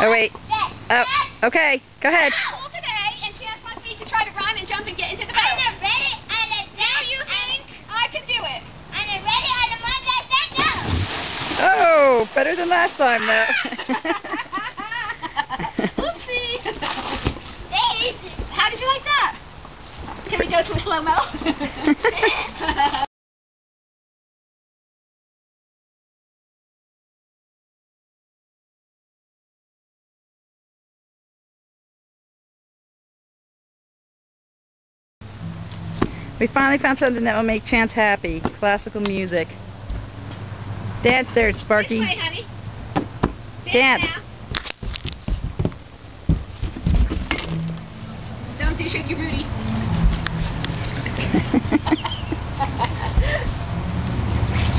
Oh, wait. Oh, okay. Go ahead. School today, and Chance wants me to try to run and jump and get into the boat. I'm ready. Now you think I can do it? I'm ready. I'm go. Oh, better than last time, though. Oopsie. Hey, how did you like that? Can we go to a slow-mo? We finally found something that will make Chance happy. Classical music. Dance there, Sparky. This way, honey. Dance. Now. Don't do shaky booty.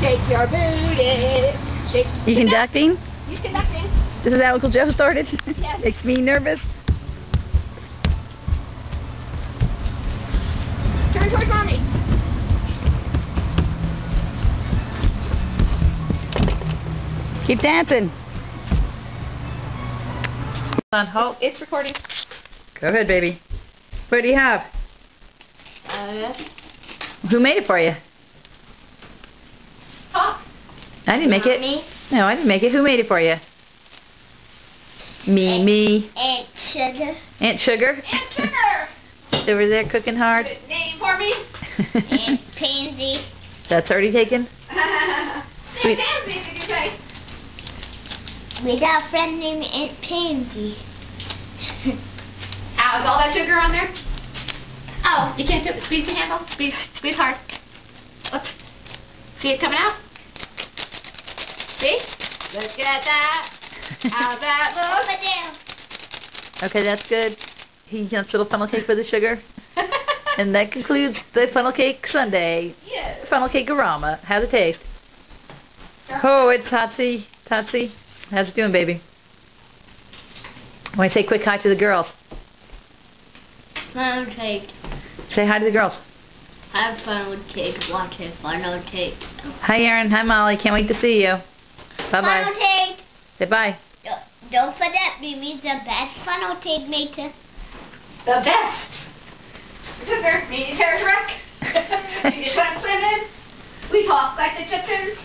Shake your booty. Shake. You conducting? He's conducting. This is how Uncle Joe started? Yes. Makes me nervous. Turn towards mommy. Keep dancing. On hold. It's recording. Go ahead, baby. What do you have? Who made it for you? Talk. I didn't make it. Me? No, I didn't make it. Who made it for you? Me. Aunt Sugar. Aunt Sugar? And sugar. Over there cooking hard. Good name for me. Aunt Pansy. That's already taken? Sweet. Pansy, did you say? We got a friend named Aunt Pansy. How's all that sugar on there? Oh, you can't do it. Squeeze the handle. Squeeze hard. Oops. See it coming out? See? Look at that. How's that look? Over there. Okay, that's good. He wants a little funnel cake for the sugar. And that concludes the funnel cake sundae. Yes. Funnel cake-orama. How's it taste? Oh, it's Totsy. Totsy. How's it doing, baby? I want to say quick hi to the girls. Funnel cake. Say hi to the girls. Have funnel cake. Watch it. Funnel cake. Hi, Aaron. Hi, Molly. Can't wait to see you. Funnel Bye-bye. cake. Say bye. Don't forget, Mimi's the best funnel cake maker. The best. Sugar. Means hair's wreck. You just went swimming. We talk like the chickens.